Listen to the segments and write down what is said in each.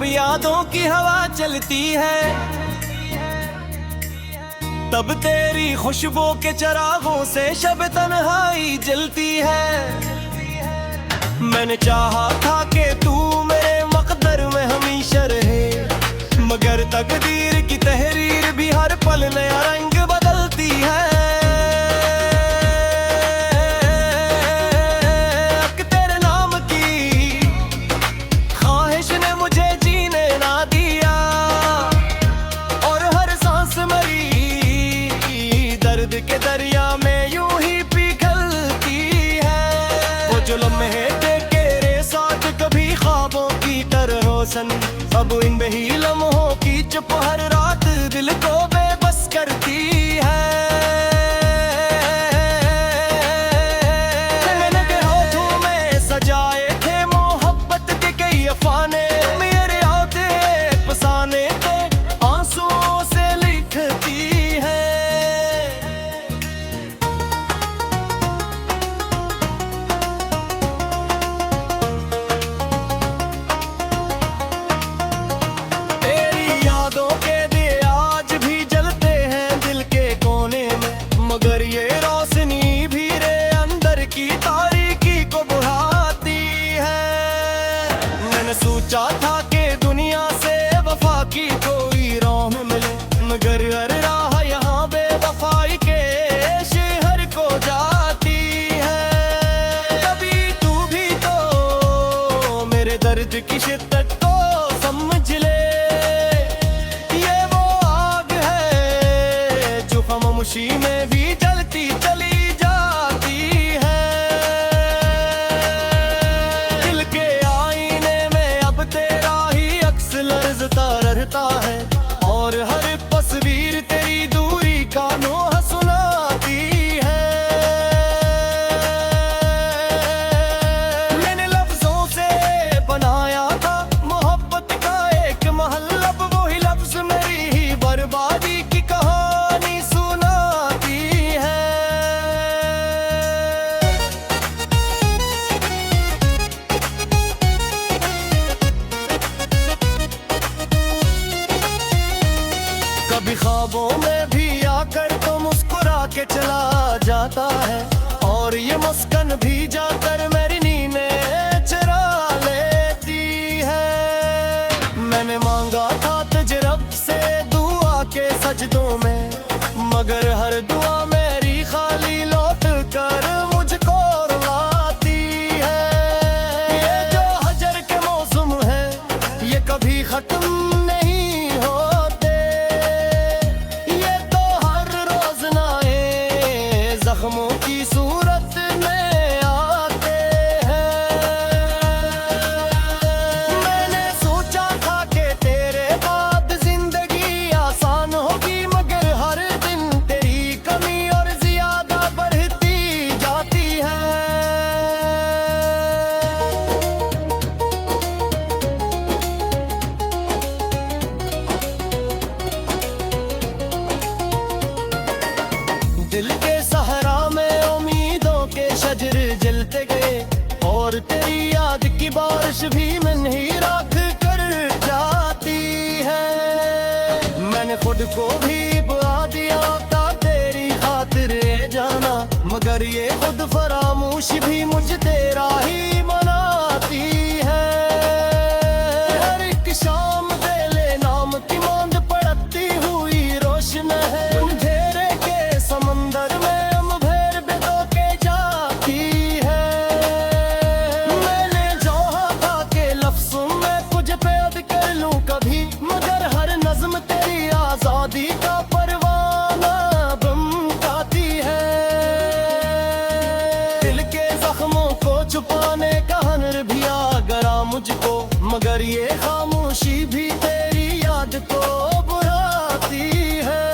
यादों की हवा चलती है, तब तेरी खुशबू के चरागों से शब तन्हाई जलती है। मैंने चाहा था कि तू मेरे मकदर में हमेशा रहे, मगर तकदीर की तहरीर भी हर पल नया रंग बदलती है। तेरे नाम की ख्वाहिश ने मुझे जीने ना दिया, और हर सांस मेरी दर्द के दरिया में यूं ही पिघलती है। वो जो लम्हे थे तेरे साथ कभी ख्वाबों की तरह रोशन, अब इन बेही लम्हों की चुप हर रात दिल को बेबस करती है। मैंने के होठों में सजाए थे मोहब्बत के कई अफसाने, मेरे आते फसाने थे आंसुओं से लिखती है। तेरी यादों के दिए आज भी जलते हैं दिल के कोने में, मगर ये रोशनी भी रे अंदर की तारीकी को बुझाती है। मैंने सोचा था कि दुनिया से वफा की कोई राह मिले, मगर हर राह यहाँ बेवफाई के शहर को जाती है। कभी तू भी तो मेरे दर्द की शिद्दत को समझ ले, ये वो आग है जो खामोशी में भी जलती चली जाती है। दिल के आईने में अब तेरा ही अक्स लर्ज़ता रहता है, और हर तस्वीर तेरी दूरी का नोह सुनाती है। मैंने लफ्जों से बनाया था मोहब्बत का एक महल, अब वही लफ्ज मेरी ही बर्बादी की कहानी सुनाती है। कभी ख्वाबों में भी आकर तो मुस्कुरा के चला जाता है, और ये मुस्कान भी जाकर मेरी नींदें चुरा लेती है। मैंने मांगा था तुझे रब से दुआ के सजदों में, मगर हर दुआ मेरी खाली लौट कर मुझको रुलाती है। ये जो हजर के मौसम है ये कभी खत्म नहीं होते, ये तो हर रोज नए जख्मों की सूरत में आते हैं। मैंने सोचा था कि तेरे बाद जिंदगी आसान होगी, मगर हर दिन तेरी कमी और ज्यादा बढ़ती जाती है। दिल के सहारा में उम्मीदों के शजर जलते गए, और तेरी याद की बारिश भी मन ही राख कर जाती है। मैंने खुद को भी बुला दिया था तेरी खातिर जाना, मगर ये खुद फरामोश भी मुझे तेरा ही मनाती है। हर एक शाम तेरे नाम की मांद पड़ती हुई रोशन है, अंधेरे के समंदर में अम्भेर बेदो के जाती है। मैंने चाहा था कि लफ्ज़ों में कुछ पैद कर लूं कभी, मगर हर नज़्म तेरी आजादी का परवाना बमकाती है। दिल के जख्मों को छुपाने का हुनर भी आ गया मुझको, मगर ये खामोशी भी तेरी याद को बुलाती है।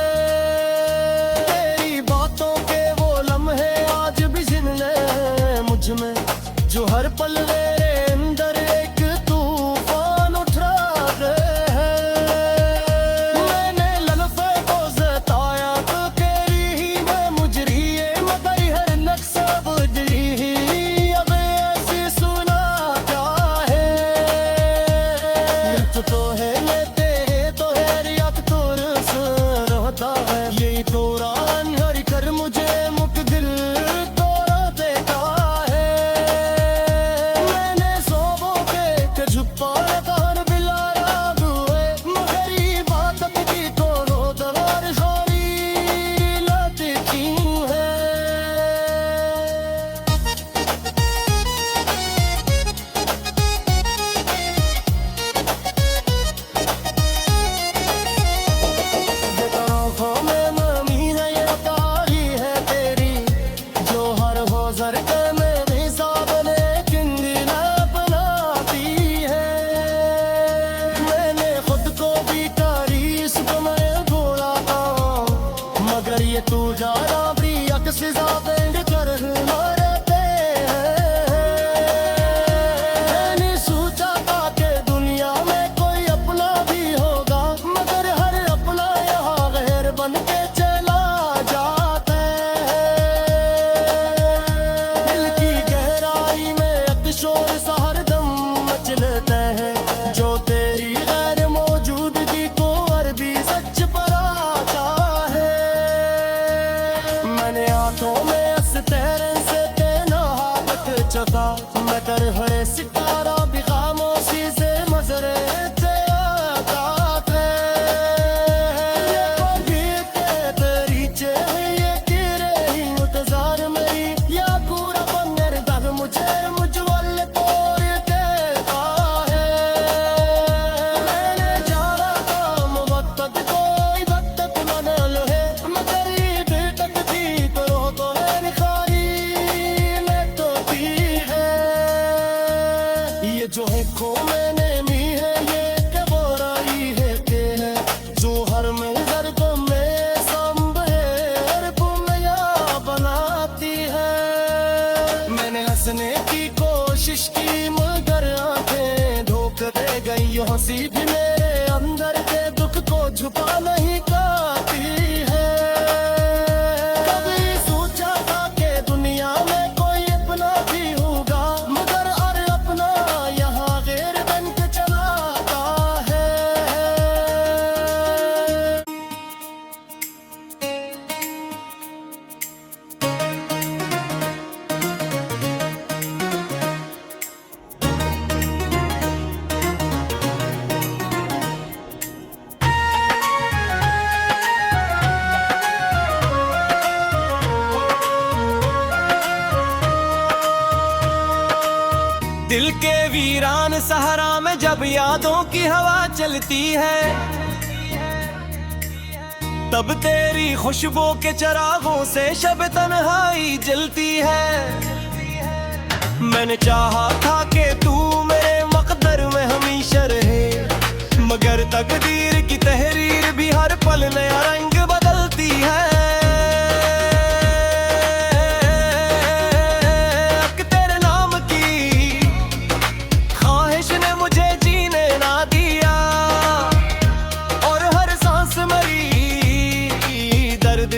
तेरी बातों के वो लम्हे आज भी जिंदा हैं मुझ में, जो हर पल मेरे अंदर एक तूफान उठा रहे हैं। मैंने ललफ़े को जताया तो तेरी ही मैं मुजरी है, मगर हर नक्शा बुझी ही अब ऐसी सुना क्या है। तो तू जाना भी अक्सिजा बेंड कर मरते हैं। मैंने सोचा था कि दुनिया में कोई अपना भी होगा, मगर हर अपना यहाँ गैर बन के चला जाता है। दिल की गहराई में एक शोर सा हरदम मचलता है, जो तेरी गैर मौजूदगी को अरबी सच पर आता है। मैंने आंखों में तेरे से तेना हाथ चका, मैं तरह सितारा भी खामोशी से मजरे से आता है। तेरी चेहरे ये तेरे ही मुतजार मेरी, या पूरा बंगर दग मुझे मुझवल तोड़ देता है। मैंने जाना था मुबत्तक कोई बत्तक मनल है, मगर ये बेतक थी करो तो है खारी मैं तो भी है। ये जो है खो मैंने मी है, ये क्या बोराई है के है, जो हर मंजर को मैं संभे हर बुनिया बनाती है। मैंने हंसने की कोशिश की मगर आंखें धोखा दे गई, हंसी भी मेरे अंदर के दुख को छुपा नहीं पाती है। कभी सोचा था कि दुनिया में कोई अपना भी होगा, मगर हर अपना यहाँ गैर बन के चलाता है। दिल के वीरान सहारा में जब यादों की हवा चलती है, तब तेरी खुशबू के चरागों से शब तन्हाई जलती है। मैंने चाहा था कि तू मेरे मकदर में हमेशा रहे, मगर तकदीर की तहरीर भी हर पल नया रंग बदलती है।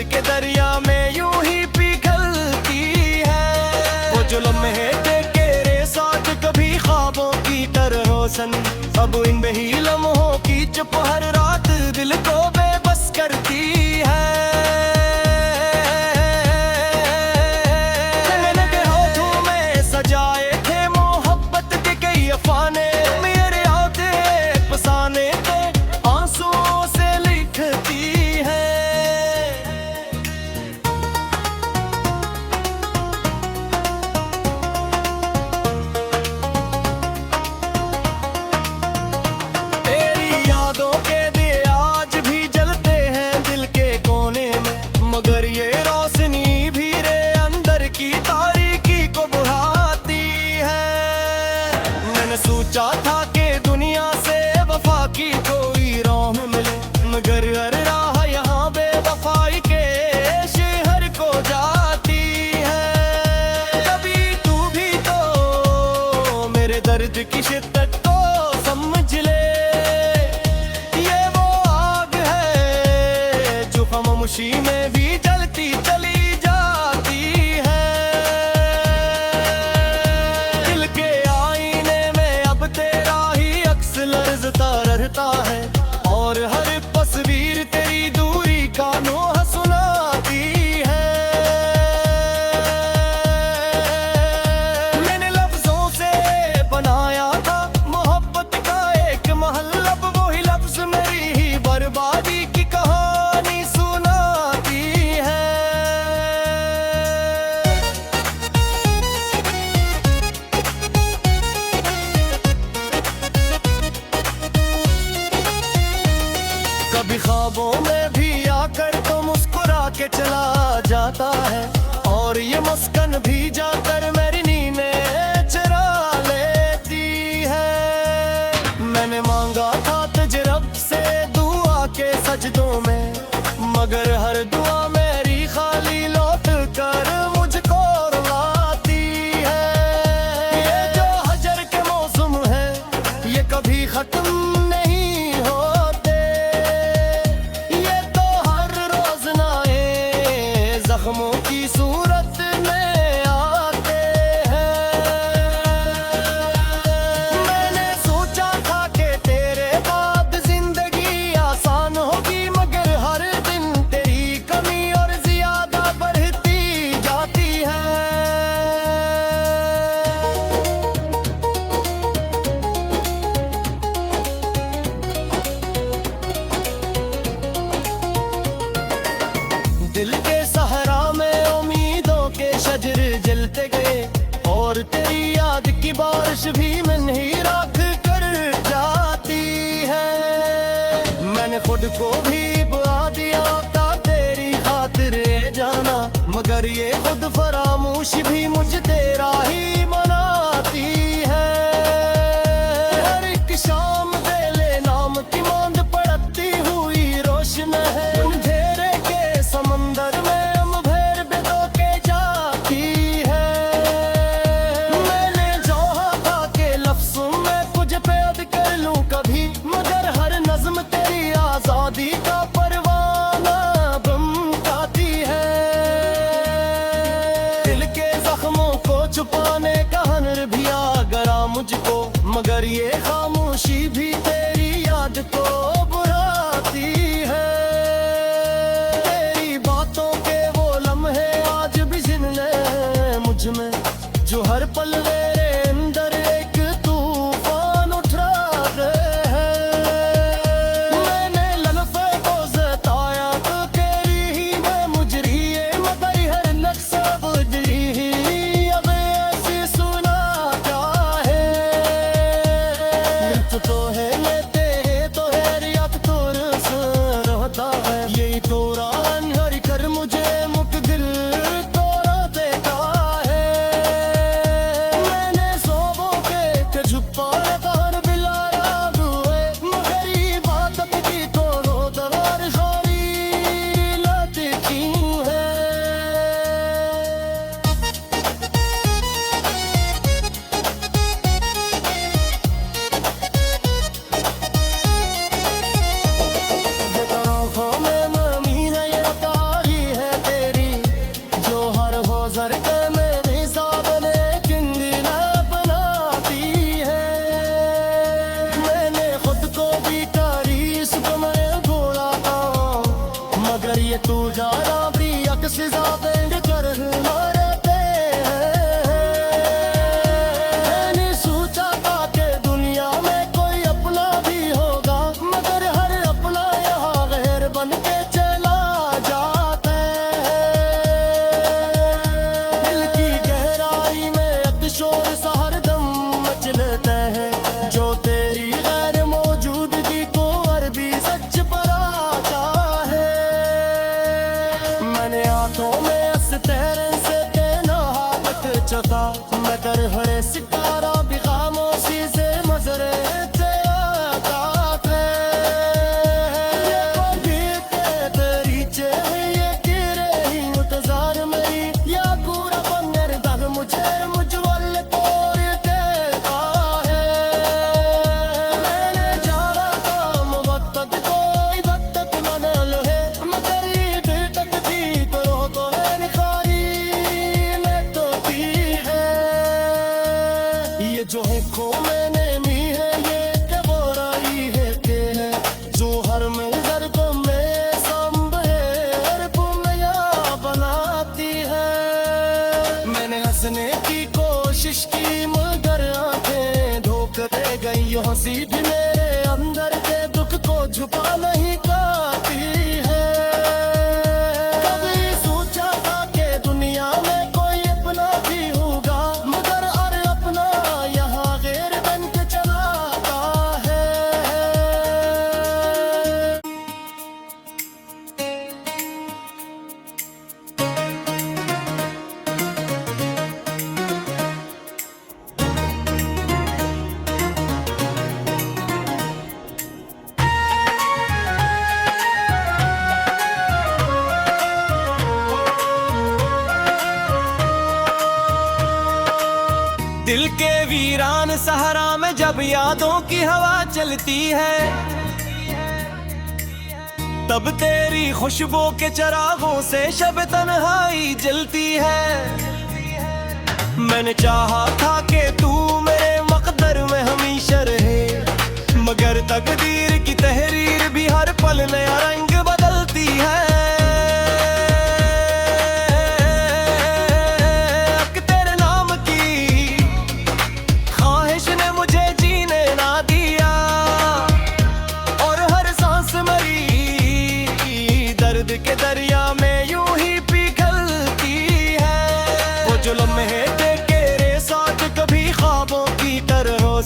के दरिया में यूं ही पिघलती है। वो जो लम्हे थे तेरे साथ कभी ख्वाबों की तरह रोशन, अब इन बेही लम्हों की चुप हर रात दिल को बेबस करती है। मैंने के होठों में सजाए थे मोहब्बत के कई अफाने, मेरे आते फसाने थे आंसुओं से लिखती है। मगर ये रोशनी भी रे अंदर की तारीकी को बुझाती है। मैंने सोचा था कि दुनिया से वफा की कोई राह मिले, मगर हर राह यहाँ बेवफाई के शहर को जाती है। कभी तू भी तो मेरे दर्द की शिद्दत को समझ ले, ये वो आग है जो खामोशी में भी जलती चली जाती है। दिल के आईने में अब तेरा ही अक्स लर्जता रहता है, और हर तस्वीर तेरी दूरी का नोह सुनाती है। मैंने लफ्जों से बनाया था मोहब्बत का एक महल, अब वही लफ्ज मेरी ही बर्बादी की कहानी सुनाती है। कभी ख्वाबों में भी आकर तो मुस्कुरा के चला जाता है, और ये मुस्कान भी जाकर मेरी नींदें चुरा लेती है। मैंने मांगा था तुझे रब से दुआ के सजदों में, मगर हर दुआ मेरी दिल के सहरा में उम्मीदों के शजर जलते गए, और तेरी याद की बारिश भी मैं नहीं राख कर जाती है। मैंने खुद को भी बुला दिया था तेरी खातिर जाना, मगर ये खुद फरामोशी भी मुझे तेरा ही मनाती है। हर एक शाम तेरे नाम की मांद पड़ती हुई रोशन है, अंधेरे के समंदर में हम भैर बेदो के जाती है। मैंने चाहा था के लफ्ज़ों में कुछ पैद कर लूं कभी, मगर हर नज़्म तेरी आज़ादी का परवाना बमकाती है। दिल के जख्मों को छुपाने का हुनर भी आ गया मुझको, मगर ये खामोशी भी तेरी याद को बुलाती है। तेरी बातों के वो लम्हे आज भी जिंदा हैं मुझ में, जो हर पल मेरे अंदर एक तूफान उठा रहे हैं। मैंने लम्हे को जताया तो तेरी ही मैं मुजरी है, मगर हर नक्शा बुझी ही अब ऐसी सुना क्या है। तो है लेते तो है रियात तोर रहता है, यही तोरा हरी कर मुझे मुक दिल तोरा देता है। मैंने सोबों के झुप्पा तार बिलाया हुए, मगर ये बात की तो रो दवार खारी लाते क्यों है। आँखों में नमी है ये तारी है तेरी, जो हर हो जरके मेरे सामने किंगना बनाती है। मैंने खुद को भी करी इसको मैं भूला था, मगर ये तू जाना भी अक्स ज़ाबेंड कर मारते हैं। मैंने सोचा था कि दुनिया में कोई अपना भी होगा, मगर हर अपना यहाँ गैर बन के चला जाता है। दिल की गहराई में अतशोर सा हरदम मचलता है, जो तेरी गैर मौजूदगी को अरबी सच पराता है। मैंने हाथों में अस तेरे से तेना हाथ चखा, मगर हरे सितारा भी खामोशी से मजरे से आता है। ये कभी तेरी चाहिए कि रही मुतजार मेरी, या पूरा बंगर दग मुझे मुझवल तोड़ देता है। मैंने जाना था वक्त कोई वक्त मन है, मगर ये दिल तक भी तो है निखारी में तो भी है। ये जो है खो मैंने मी है, ये क्या बोराई है के है, जो हर मंजर को मैं संभे हर पुनया बनाती है। मैंने हंसने की कोशिश की, मगर आंखें धोखे दे गई हंसी भी मेरे अंदर के दुख को छुपा नहीं पाती है। कभी सोचा था कि दुनिया में कोई अपना भी होगा, मगर और अपना यहाँ गैर बन के चलाता है। दिल के वीरान सहारा में जब यादों की हवा चलती है, तब तेरी खुशबू के चरागों से शब तन्हाई जलती है। मैंने चाहा था कि तू मेरे मकदर में हमेशा रहे, मगर तकदीर की तहरीर भी हर पल नया रंग बदलती है। तेरे नाम की ख्वाहिश ने मुझे जीने ना दिया, और हर सांस मरी दर्द के दरिया में यूं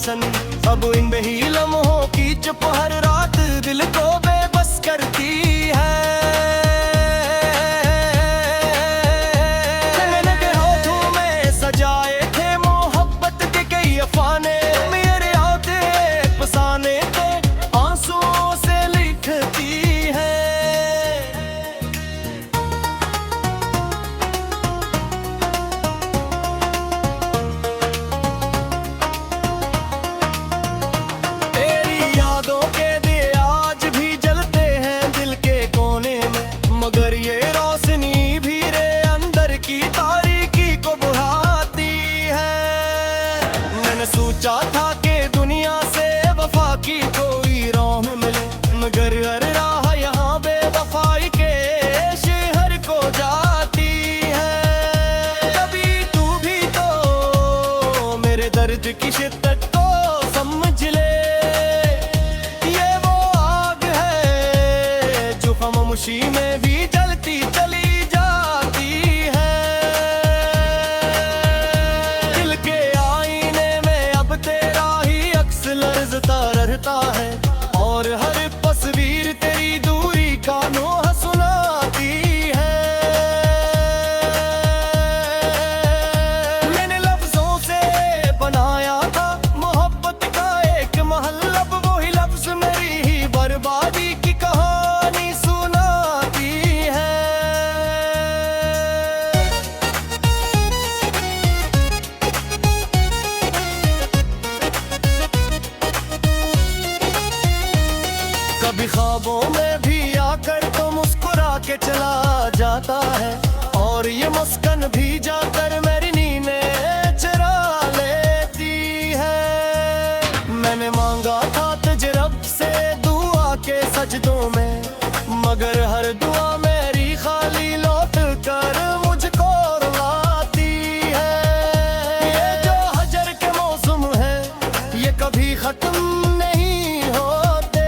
पसंद। अब इन बेही लम्हों की चुप हर रात दिल को बेबस करती है। मैंने के होठों में सजाए थे मोहब्बत के कई अफाने, मेरे आते फसाने पे आंसुओं से लिखती है। तेरी यादों के दिए आज भी जलते हैं दिल के कोने में, मगर ये रोशनी भी रे अंदर की तारीकी को बुझाती है। मैंने सोचा था कि दुनिया से वफा की कोई राह मिले, मगर हर राह यहाँ बेवफाई के शहर को जाती है। कभी तू भी तो मेरे दर्द की शिद्दत को समझ ले, ये वो आग है जो खामोशी में भी जलती चली जाती है। दिल के आईने में अब तेरा ही अक्स लरजता रहता है, और हर तस्वीर तेरी दूरी का नोह सुनाती है। मैंने लफ्जों से बनाया था मोहब्बत का एक महल, अब वही लफ्ज मेरी ही बर्बादी की कहानी सुनाती है। कभी ख्वाबों में भी आकर तो मुस्कुरा के चला जाता है, और ये मुस्कान भी जाकर मेरी नींदें चुरा लेती है। मैंने मांगा था तुझे रब से दुआ के सजदों में, मगर हर दुआ मेरी खाली लौट कर मुझको रुलाती है। ये जो हजर के मौसम है ये कभी खत्म नहीं होते,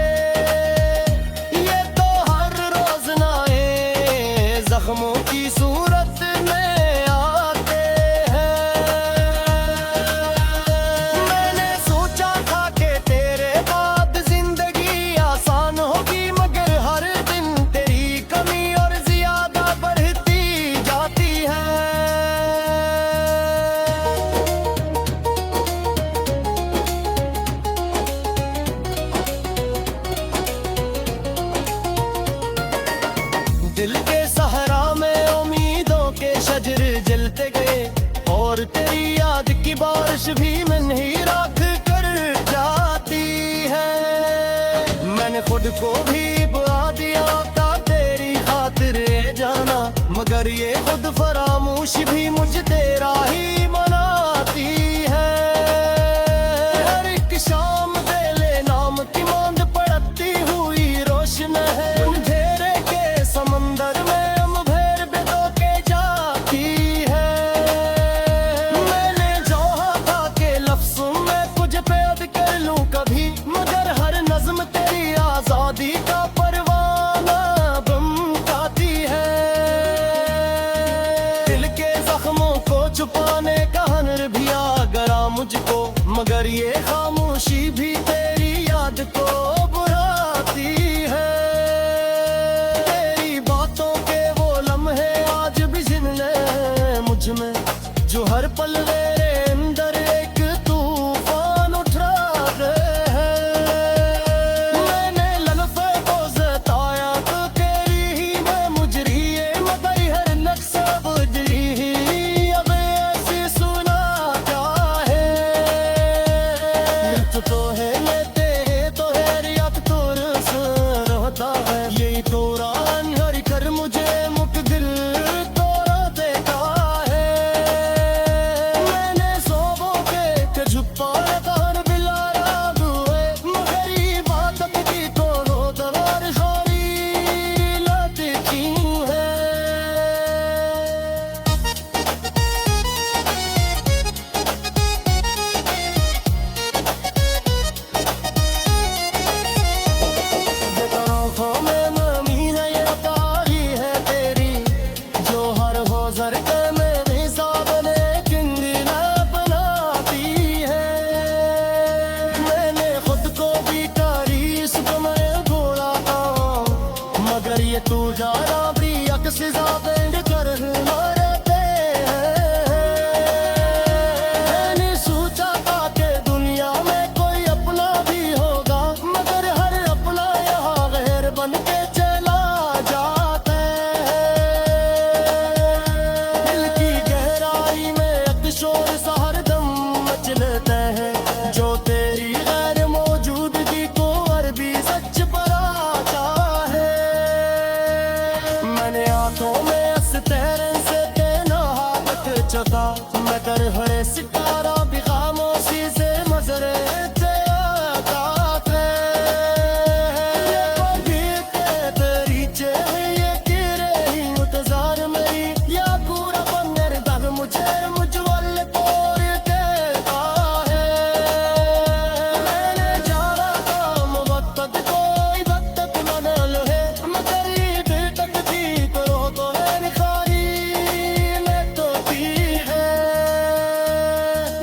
ये तो हर रोज नए जख्मों की सूरत में आते हैं। मैंने सोचा था कि तेरे बाद जिंदगी आसान होगी, मगर हर दिन तेरी कमी और ज्यादा बढ़ती जाती है। दिल के सहारा में उम्मीदों के शजर जलते गए, और तेरी याद की बारिश भी मन ही राख कर जाती है। मैंने खुद को भी बुला दिया था तेरी खातिर जाना, मगर ये खुद फरामोश भी मुझे तेरा ही मनाती है। हर एक शाम तेरे नाम की मांद पड़ती हुई रोशन है, अंधेरे के समंदर में हम भैर बेदो के जाती है। मैंने चाहा था कि लफ्ज़ों में कुछ पैद कर लूं कभी, मगर हर नज़्म तेरी आजादी का परवाना बमकाती है। दिल के जख्मों को छुपाने का हुनर भी आ गया मुझको, मगर ये खामोशी भी तेरी याद को बुलाती है। तेरी बातों के वो लम्हे आज भी जिंदा हैं मुझ में, जो हर पल मेरे अंदर एक तूफान उठा रहे हैं। मैंने लम्हे को जताया तो तेरी ही मैं मुजरी है, मगर हर नक्शा बुझी ही अब ऐसी सुना क्या है। मिलत तो है लेते तो है रियात तोर सर होता है, यही दौरान हर कर मुझे मुक दिल तोरा देता है। शिजा बैंड कर मारते हैं। मैंने सोचा था कि दुनिया में कोई अपना भी होगा, मगर हर अपना यहाँ गैर बन के चला जाता है। दिल की गहराई में एक शोर सा हरदम मचलता है, जो तेरी गैर मौजूदगी को अरबी सच पराता है। मैंने आंखों में अस्तेरे से तेना हाथ चखा, मगर हरे सितारा भी खामोशी से मजरे तेरी चेहरे ये तेरे ही इंतजार में, या पूरा बंदर दग मुझे मुझवल तोड़ देता है। मैंने जाना था मुवक्कत कोई वक्त मनल है, मगर ये दिल तक भी करो तो है निखारी में तो भी है।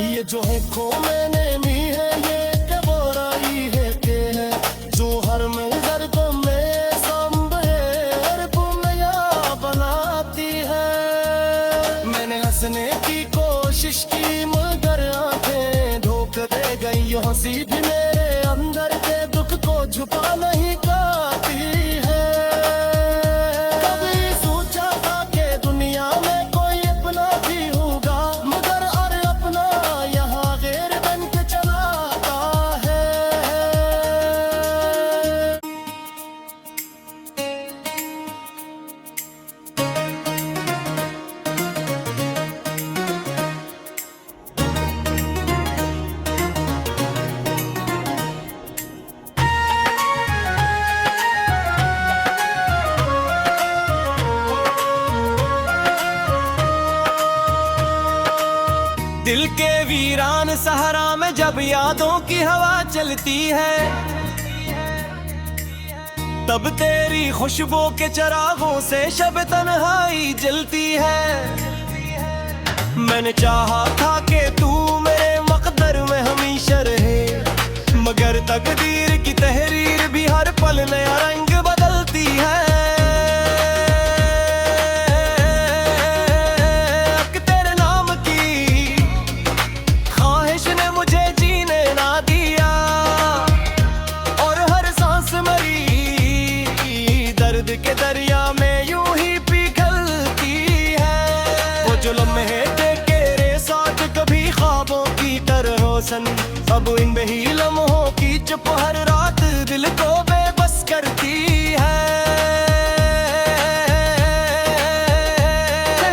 ये जो है खो मैंने मी है, ये के बोराई है के है, जो हर मंजर को मैं संभ है हर बुनिया बनाती है। मैंने हंसने की कोशिश की मगर आंखें धोखे दे गई, यो हंसी भी मेरे अंदर के दुख को छुपा नहीं पाती है। कभी सोचा था कि दुनिया में कोई अपना भी होगा, मगर हर अपना यहाँ गैर बन के चलाता है। दिल के वीरान सहारा में जब यादों की हवा चलती है, तब तेरी खुशबू के चरागों से शब तन्हाई जलती है। मैंने चाहा था कि तू मेरे मकदर में हमेशा रहे, मगर तकदीर की तहरीर भी हर पल नया रंग बदलती है। तेरे नाम की ख्वाहिश ने मुझे जीने ना दिया, और हर सांस मरी दर्द के दरिया में यूं ही पिघलती है। वो जो लम्हे थे तेरे साथ कभी ख्वाबों की तरह रोशन, अब इन ही लम्हों की चुप हर रात दिल को बेबस करती है।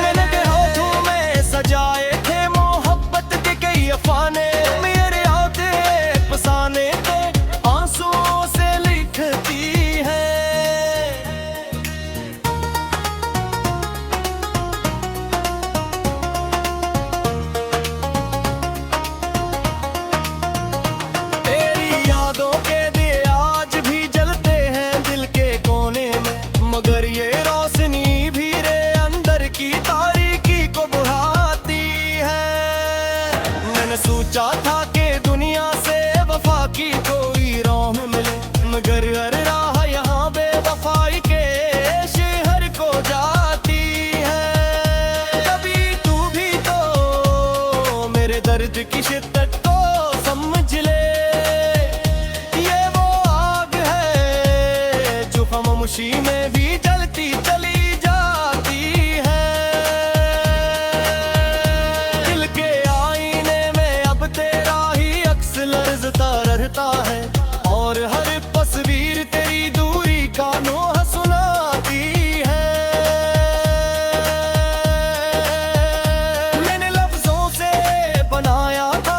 मैंने के होठों में सजाए थे मोहब्बत के कई अफसाने, मेरे आते फसाने पे आंसुओं से लिखती है। तेरी यादों के दिए आज भी जलते हैं दिल के कोने में, मगर ये रोशनी भी रे अंदर की तारीकी को बुझाती है। मैंने सोचा था कि दुनिया से वफा की कोई राह मिले, मगर हर राह यहाँ बेवफाई के शहर को जाती है। कभी तू भी तो मेरे दर्द की शिद्दत को समझ ले, ये वो आग है जो खामोशी में भी जलती चली जाती है। दिल के आईने में अब तेरा ही अक्स लर्जता रहता है, और हर तस्वीर तेरी दूरी का नोह सुनाती है। मैंने लफ्जों से बनाया था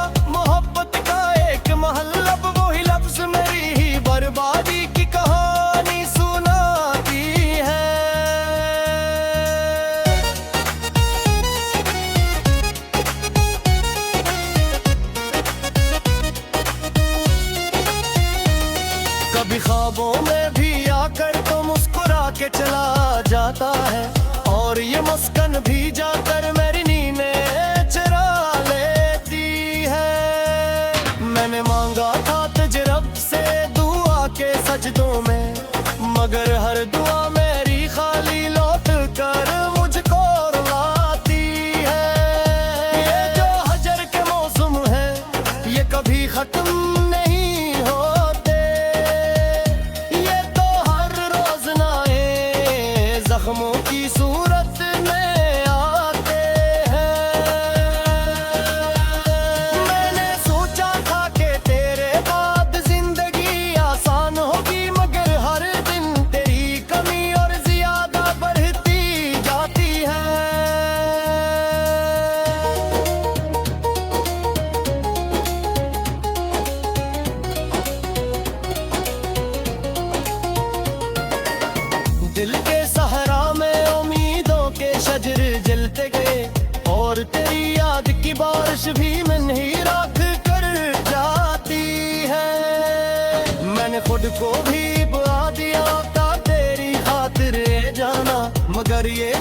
सूरत में आते हैं। मैंने सोचा था कि तेरे बाद जिंदगी आसान होगी, मगर हर दिन तेरी कमी और ज्यादा बढ़ती जाती है। दिल के सहारा में उम्मीदों के शजर जलते गए, और तेरी याद की बारिश भी मैं नहीं राख कर जाती है। मैंने खुद को भी बुला दिया था तेरी खातिर जाना, मगर ये